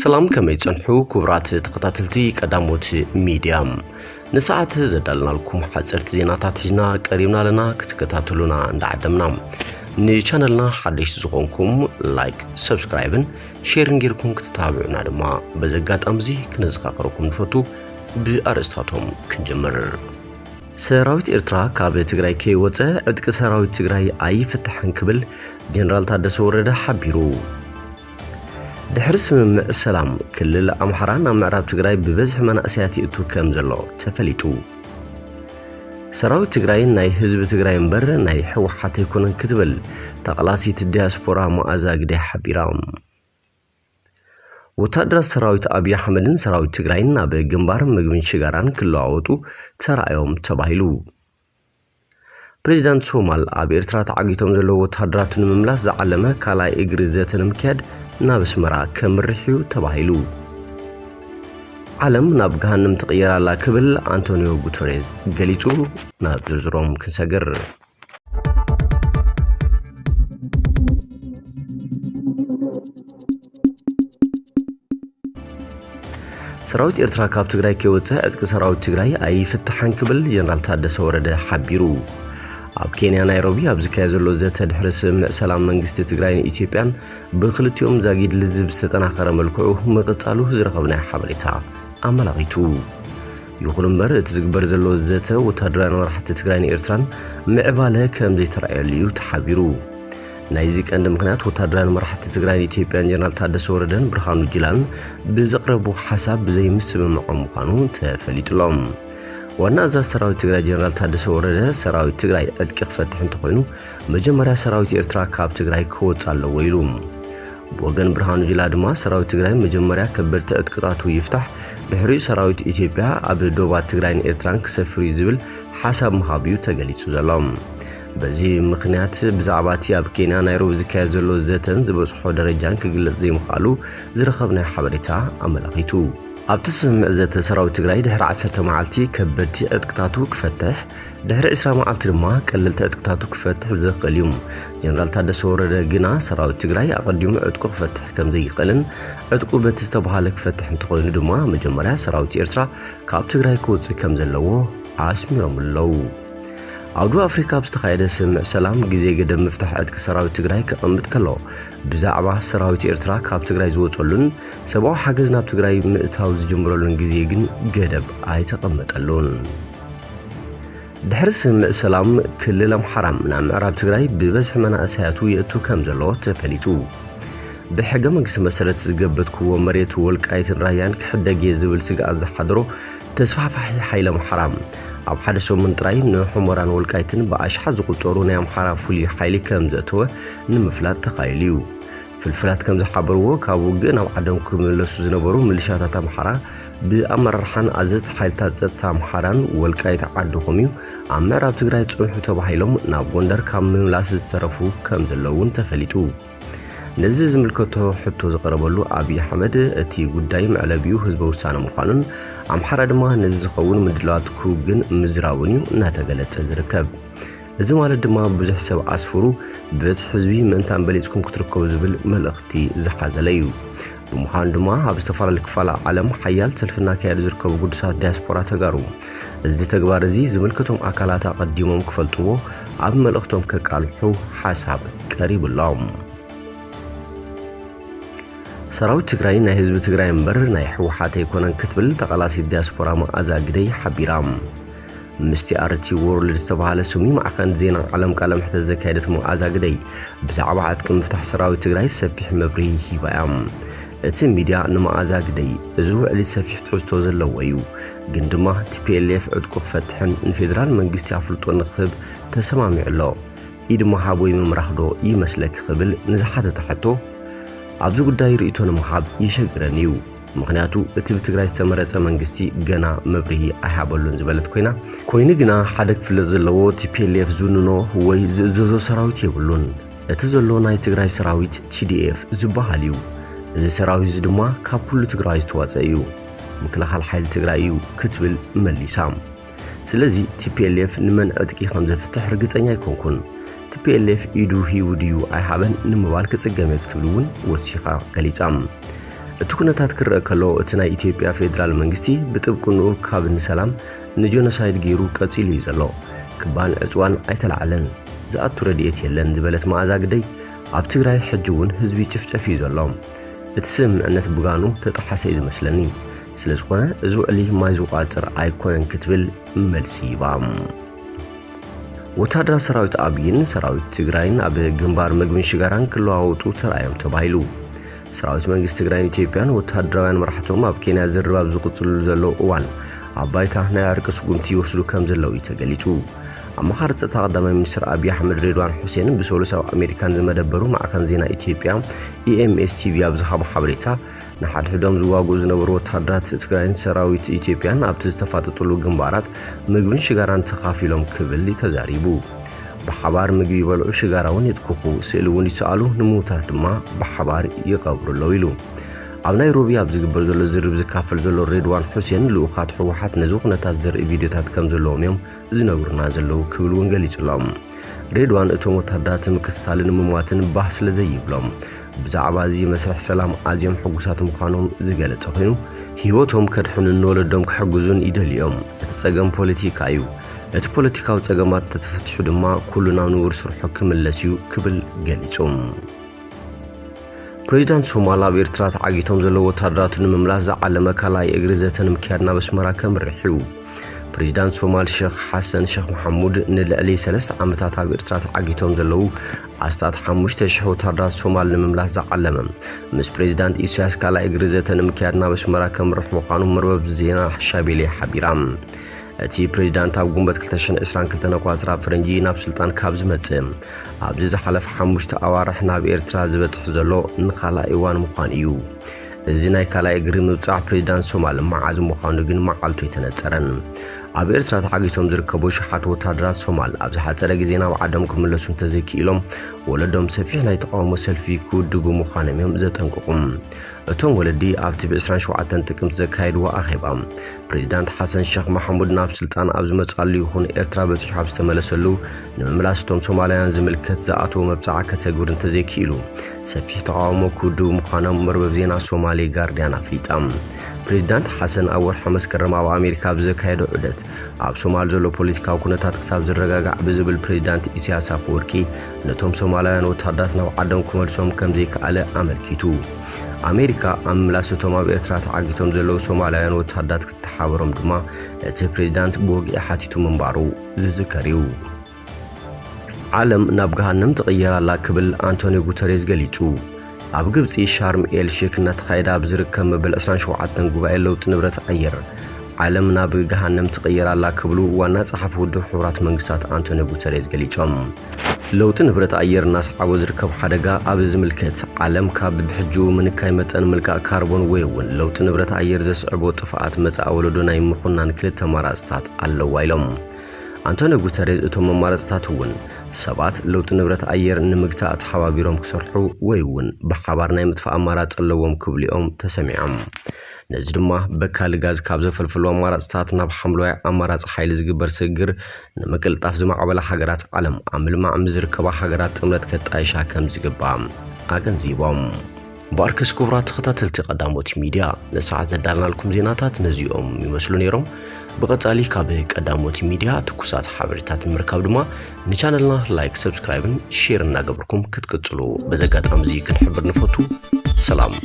سلام كما يتصنحو كبرات تقطاتلتي قداموت ميديام نساعت زدالنا لكم حصرت زيناتات حجنا قريبنا لنا كتكتاتلونا اندعدمنا ني چانلنا حدش زخونكم لايك سبسكرايبن شيرن غيركم كتتابعونا دما بزغات امزي كنزقاقركم نفتو بارستاتهم كنجمر سراويت إرترا كاب تግራይ ከይወፀ ዕጥቂ ሰራዊት ትግራይ ኣይፍትሕን ክብል ጀነራል ታደሰ ወረደ ሓቢሩ ድሕሪ ስምምዕ ሰላም ክልል ኣምሓራን ኣብ ምዕራብ ትግራይ ብበዝሒ መናእሰያት ይእቱ ከም ዘሎ ተፈሊጡ ሰራዊት ትግራይ ናይ ህዝቢ ትግራይ እምበር ናይ ሕወሓት ኣይኮነን ክትብል ተቐላሲት ዲያስፖራ መኣዛ ግዳይ ሓቢራ ወታደራዊ ሰራዊት አብይ አህመድን ሰራዊት ትግራይና በግንባር ምግብን ሽጋራን ክለዋወጡ ተራእዮም ተባሂሉ ፕሬዝዳንት ሶማል ኣብ ኤርትራ ተዓጊቶም ዘለው ወታደራትን መምላስ ዘዓለመ ካላይ እግሪ ዘተንም ከድ ናብ ስመራ ከምርሕዩ ተባሂሉ ዓለም ናብ ገሃነም ተቀየራላ ክብል አንቶኒዮ ጉተሬዝ ገሊጹ ናብ ዝርዝሮም ክንሰገር ሰራዊት ኤርትራ ካብ ትግራይ ከይወፀ ዕጥቂ ሰራዊት ትግራይ ኣይፍትሕን ክብል ጀነራል ታደሰ ወረደ ሓቢሩ ኣብ ኬንያ ናይሮቢ ኣብ ዝካየድ ዘሎ ዘተ ድሕሪ ስምምዕ ሰላም መንግስቲ ትግራይን ኢትዮጵያን ብክልቲኦም ዛጊድ ልዝብ ዝተጠናኸረ መልክዑ ምቕፃሉ ዝረኸብናይ ሓበሬታ ኣመላኺቱ ይኹን እምበር እቲ ዝግበር ዘሎ ዘተ ወታደራዊ መራሕቲ ትግራይን ኤርትራን ምዕባለ ከም ዘይተረኣየሉ እዩ ተሓቢሩ ናይዚ ቀንዲ ምክንያት ወታደራዊ መራሕቲ ትግራይን ኢትዮጵያን ጀነራል ታደሰ ወረደን ብርሃኑ ጁላን ብዘቅረቡ ሓሳብ ብዘይምስምምዕ ምዃኑ ተፈሊጡሎም ዋና አዛዝ ሰራዊት ትግራይ ጀነራል ታደሰ ወረደ ሰራዊት ትግራይ ዕጥቂ ክፈትሕ እንተኮይኑ መጀመርያ ሰራዊት ኤርትራ ካብ ትግራይ ክወጽ ኣለዎ ኢሉ ብወገን ብርሃኑ ጁላ ድማ ሰራዊት ትግራይ መጀመርያ ከበድቲ ዕጥቅታቱ ይፍታሕ ድሕሪ ሰራዊት ኢትዮጵያ ኣብ ዶባት ትግራይን ኤርትራን ክሰፍሩ ዝብል ሓሳብ ምሃብዩ ተገሊጹ ዘሎም በዚህ ምክንያት ብዛዕባቲ ኣብ ኬንያ ናይሮቢ ዝካየድ ዘሎ ዘተን ዝበጽሖ ደረጃን ክግለጽ ዘይምኻሉ ዝረኸብናይ ሓበሬታ ኣመላኺቱ ኣብቲ ስምምዕ ዘተ ሰራዊት ትግራይ ድሕሪ 10 መዓልቲ ከበድቲ ዕጥቅታቱ ክፈትሕ ድሕሪ 20 መዓልቲ ድማ ቀለልቲ ዕጥቅታቱ ክፈትሕ ዝኽእል እዩ ጀነራል ታደሰ ወረደ ግና ሰራዊት ትግራይ ኣቐዲሙ ዕጥቁ ክፈትሕ ከም ዘይኽእልን ዕጥቁ በቲ ዝተባሃለ ክፈትሕ እንተኮይኑ ድማ መጀመርያ ሰራዊት ኤርትራ ካብ ትግራይ ክወጽእ ከም ዘለዎ ኣስሚሮም ኣለዉ አውዱ አፍሪካ ብዝተኻየደ ስምምዕ ሰላም ግዜ ገደብ ምፍታሕ ዕጥቂ ሰራዊት ትግራይ ከቐምጥ ከሎ ብዛዕባ ሰራዊት ኤርትራ ካብ ትግራይ ዝወጸሉን ሰብኣዊ ሓገዝ ናብ ትግራይ ምእታው ዝጅምረሉን ግዜ ግን ገደብ ኣይተቐመጠሉን ድሕሪ ስምምዕ ሰላም ክልል ኣምሓራ ናብ ምዕራብ ትግራይ ብበዝሒ መናእሰያቱ ይእቱ ከም ዘለዎ ተፈሊጡ ብሕገ መንግስቲ መሰረት ዝገበትክዎ መሬት ወልቃይትን ራያን ክሕደግ ዝብል ስግኣት ዝሓድሮ ተስፋሕፋሒ ሓይሊ ኣምሓራ ኣብ ሓደ ሰሙን ጥራይ ንሑመራን ወልቃይትን ብኣሽሓት ዝቁጠሩ ናይ ኣምሓራ ፍሉይ ሓይሊ ከም ዘእተወ ንምፍላጥ ተኻይሉ እዩ ፍልፍላት ከም ዝሓበርዎ ካብ ውግእ ናብ ዓዶም ክምለሱ ዝነበሩ ሚሊሻታት ኣምሓራ ብኣመራርሓን ኣዘዝቲ ሓይልታት ጸጥታ ኣምሓራን ወልቃይት ዓድኹም እዩ ኣብ ምዕራብ ትግራይ ጽንሑ ተባሂሎም ናብ ጎንደር ካብ ምምላስ ዝተረፉ ከም ዘለውን ተፈሊጡ ነዚ ዝምልከቶ ሕቶ ዝቀረበሉ አብይ አህመድ እቲ ጉዳይ መዕለቢዩ ህዝበ ውሳነ ምዃኑን ኣምሓራ ድማ ነዚ ዝኸውን ምድላዋት ክውግን ምዝራውን እዩ እናተገለጸ ዝርከብ እዚ ማለት ድማ ብዙሕ ሰብ ኣስፍሩ በዝ ህዝቢ ምንታን በሊጽኩም ክትርከቡ ዝብል መልእኽቲ ዝሓዘለ እዩ ብምዃኑ ድማ ኣብ ዝተፈላለዩ ክፋላት ዓለም ሓያል ሰልፍና ካየድ ዝርከቡ ጉዱሳት ዲያስፖራ ተጋሩ እዚ ተግባር እዚ ዝምልከቶም ኣካላት ኣቀዲሞም ክፈልጥዎ ኣብ መልእኽቶም ከቃልሑ ሓሳብ ቀሪብሎም ሰራዊት ትግራይ ናይ ህዝቢ ትግራይ እምበር ናይ ሕወሓት ኣይኮነን ክትብል ተቐላሲት ዲያስፖራ መኣዛ ግደይ ሓቢራም ምስቲ አርቲ ወርልድ ዝተባሃለ ስሙይ ማዕኸን ዜና ዓለም ቃለ ምሕተት ዘካየደት መኣዛ ግደይ ብዛዕባ ዕጥቂ ምፍታሕ ሰራዊት ትግራይ ሰፊሕ መብርሂ ሂባያም እቲ ሚድያ ንመኣዛ ግደይ እዚ ውዕሊ ሰፊሕ ትሕዝቶ ዘለዎ እዩ ግን ድማ ቲፒኤልኤፍ ዕጥቁ ክፈትሕን ንፌደራል መንግስቲ ኣፍልጦ ንክህብ ተሰማሚዑ ኣሎ ኢድ መሃብ ወይ ምምራኽዶ ይመስለክ ክብል ንዝሓተተ ሕቶ ኣብዚ ጉዳይ ርእይቶ ንምሃብ ይሸግረን እዩ ምክንያቱ እቲ ብትግራይ ዝተመረጸ መንግስቲ ገና መብርሂ ኣይሃበሉን ዝበለት ኮይኑ ግና ሓደ ክፍለጥ ዘለዎ ቲፒኤልኤፍ ዝንኖ ወይ ዝእዘዞ ሰራዊት የብሉን እቲ ዘሎ ናይ ትግራይ ሰራዊት ቲዲኤፍ ዝበሃል እዩ እዚ ሰራዊት ድማ ካብ ኩሉ ትግራይ ዝተዋፀ እዩ ምክልኻል ሓይሊ ትግራይ እዩ ክትብል መሊሳ ስለዚ ቲፒኤልኤፍ ንመን ዕጥቂ ከም ዘፍትሕ ርግፀኛ ኣይኮንኩን TPLF idu hiwudiyu ay haben nimwal kitsegame ktulun wasiqa galitzam እትኩነታት ክረአ ከሎ እቲ ናይ ኢትዮጵያ ፌደራል መንግስቲ ብጥብቅኑ ካብ ንሰላም ንጆኖሳይድ ገይሩ ቀፂሉ እዩ ዘሎ ክባን ዕፅዋን ኣይተላዓለን ዝኣቱ ረድኤት የለን ዝበለት መዓዛ ግደይ ኣብ ትግራይ ሕጂ እውን ህዝቢ ጭፍጨፍ እዩ ዘሎ እቲ ስምምዕነት ብጋኑ ተጣሓሰ እዩ ዝመስለኒ ስለዝኾነ እዚ ውዕሊ ማይ ዝቋፅር ኣይኮነን ክትብል መልሲ ይባ ወታደራዊ ሰራዊት ኣብይን ሰራዊት ትግራይን ኣብ ግንባር ምግብን ሽጋራን ክለዋወጡ ተራእዮም ተባሂሉ ሰራዊት መንግስት ትግራይን ኢትዮጵያን ወታደራውያን መራሕቶም ኣብ ኬንያ ዝርባብ ዝቅፅሉ ዘለው እዋን ኣብ ባይታ ናይ ዕርቂ ስጉምቲ ይወስዱ ከም ዘለው ተገሊጹ ኣማኻሪ ጸጥታ ቀዳማይ ሚኒስትር አብይ አሕመድ ሬድዋን ሁሴን ብሶሉሳው አሜሪካን ዝመደበሩ ማዕከን ዜና ኢትዮጵያ EMS TV ኣብ ዝሃቦ ሓበሬታ ንሓድሕዶም ዝዋግኡ ዝነበሩ ወታደራት ትግራይን ሰራዊት ኢትዮጵያን ኣብቲ ዝተፋጠጠሉ ግንባራት ምግብን ሽጋራን ተኻፊሎም ክብል ተዛሪቡ بحبار مجبي بلعو شجارون يتكوكو سئلون يسألو نموتات دما بحبار يقبرو لويلو ኣብ ናይሮቢ ኣብ ዝግበር ዘሎ ዝርብ ዝካፈል ዘሎ ሬድዋን ሁሴን ልኡኻት ሕወሓት ነዝኹነታት ዘርኢ ቪድዮታት ከም ዘለዎም እዮም ዝነግሩና ዘለው ክብሉ ገሊጹሎም ሬድዋን እቶም ወታደራት ምክትታልን ምሟትን ባህ ስለ ዘይብሎም ብዛዕባ እዚ መስርሕ ሰላም ኣዝዮም ሕጉሳት ምዃኖም ዝገለጸ ኮይኑ ህይወቶም ከድሕኑን ንወለዶም ክሕግዙን ይደልዮም እቲ ጸገም ፖለቲካ እዩ እቲ ፖለቲካዊ ጸገማት ተተፈትሑ ድማ ኩሉ ናብ ንቡር ስርሑ ክምለስ እዩ ክብል ገሊጹም ፕሬዝዳንት ሶማሊያ በኤርትራ ተዓጊቶም ዘሎ ወታደራቱን መምላስ ዝዓለመ ካላይ እግሪ ዘተን ምክያድና በስመራ ከምርሒው ፕሬዝዳንት ሶማል ሼክ ሐሰን ሼክ መሐሙድ ንልዕሊ 3 ዓመታት ኣብ ኤርትራ ተዓጊቶም ዘለው ኣስታት 5000 ወታደራት ሶማል ንምምላስ ዝዓለመ ምስ ፕሬዝዳንት ኢሳያስ ካላይ እግሪ ዘተን ምክያድና በስመራ ከምርሕ ምዃኑ መርበብ ዜና ሻቤሌ ሓቢራም እቲ ፕሬዝዳንት ኣብ ጉንበት 2022 ኳስራ ፍረንጂ ናብ ስልጣን ካብ ዝመጽእ ኣብዚ ዝሓለፈ 5 ኣዋርሕ ናብ ኤርትራ ዝበጽሕ ዘሎ ንኻልኣይ እዋን ምዃን እዩ እዚ ናይ ካላይ እግሪ ምብጻሕ ፕሬዝዳንት ሶማል መዓዝ ምዃኑ ግን መዓልቱ የተነጸረን ኣብ ኤርትራ ተዓጊቶም ዝርከቡ ሸሓት ወታደራት ሶማል ኣብ ዝሓጸረ ግዜ ናብ ዓዶም ክምለሱ ተዘኪኢሎም ወለዶም ሰፊሕ ናይ ተቃውሞ ሰልፊ ክውድጉ ምዃኖም እዮም ዘጠንቅቁም እቶም ወለዲ ኣብቲ ብ27 ጥቅምት ዘካየድዎ ኣኼባ ፕሬዝዳንት ሐሰን ሼክ መሐሙድ ናብ ስልጣን ኣብ ዝመጻሉ ይኹን ኤርትራ በጽሑ ኣብ ዝተመለሰሉ ንምምላስ እቶም ሶማልያን ዝምልከት ዝኣተው መብጻዕ ከተግብርን ተዘኪኢሉ ሰፊሕ ተቃውሞ ክውድጉ ምዃኖም መርበብ ዜና ሶማሌ ጋርዲያን ኣፍሊጣም ፕሬዝዳንት ሐሰን ኣብ ወርሒ መስከረም ኣብ ኣሜሪካ ብዘካየደ ዑደት ኣብ ሶማል ዘሎ ፖለቲካዊ ኩነታት ክሳብ ዝረጋጋዕ ብዝብል ፕሬዝዳንት ኢሳያስ አፈወርቂ ነቶም ሶማልያን ወታደራት ናብ ዓዶም ክመልሶም ከም ዘይከኣለ ኣመልኪቱ ኣሜሪካ ኣብ ምላስቶም ኣብ ኤርትራ ተዓጊቶም ዘለው ሶማልያን ወታደራት ክትሓበሮም ድማ እቲ ፕሬዝዳንት ብወግኢ ሓቲቱ ምንባሩ ዝዝከር እዩ ዓለም ናብ ገሃነም ትቕየራላ ክብል አንቶኒዮ ጉተሬስ ገሊጹ ኣብ ግብጺ ሻርም ኤል ሼክ እናተኻየደ ኣብ ዝርከብ መበል 27 ጉባኤ ለውጢ ንብረት ኣየር ዓለም ናብ ገሃነም ትቕየራላ ክብሉ ዋና ጸሓፊ ውድብ ሕቡራት መንግስታት አንቶኒዮ ጉተሬስ ገሊጾም ለውጢ ንብረት ኣየር እናስዓቦ ዝርከብ ሓደጋ ኣብ ዝምልከት ዓለም ካብ ብሕጁ ምንካይ መጠን ምልቃእ ካርቦን ወይ እውን ለውጢ ንብረት ኣየር ዘስዕቦ ጥፍኣት መጻኢ ወለዶ ናይ ምኹናን ክልተ ኣማራጽታት ኣለዋ ኢሎም አንቶኒዮ ጉተሬስ እቶም ኣማራጽታት እውን ሰባት ለውጢ ንብረት ኣየር ንምግታእ ተሓባቢሮም ክሰርሑ ወይ እውን ብሓባር ናይ ምጥፋእ ኣማራጽ ኣለዎም ክብሊኦም ተሰሚዖም ነዚ ድማ በካል ጋዝ ካብ ዘፈልፍሉ ኣማራጽታት ናብ ሓምለዋይ ኣማራጽ ሓይሊ ዝግበር ስግር ንምቅልጣፍ ዝማዕበላ ሃገራት ዓለም ኣብ ምልማዕ ዝርከባ ሃገራት ጥምረት ከጣይሻ ከም ዝግባእ ኣገንዚቦም ባርከስ ክቡራት ተኸታተልቲ ቀዳሞት ሚድያ ንሰዓት ዘዳልናልኩም ዜናታት ነዚኦም ይመስሉ ነይሮም ብቐጻሊ ካብ ቀዳሞት ሚድያ ትኩሳት ሓበሬታት ምርካብ ድማ ንቻነልና ላይክ ሰብስክራይብን ሼር እናገበርኩም ክትቅጽሉ በዘጋጣሚ እዚ ክንሕብር ንፈቱ ሰላም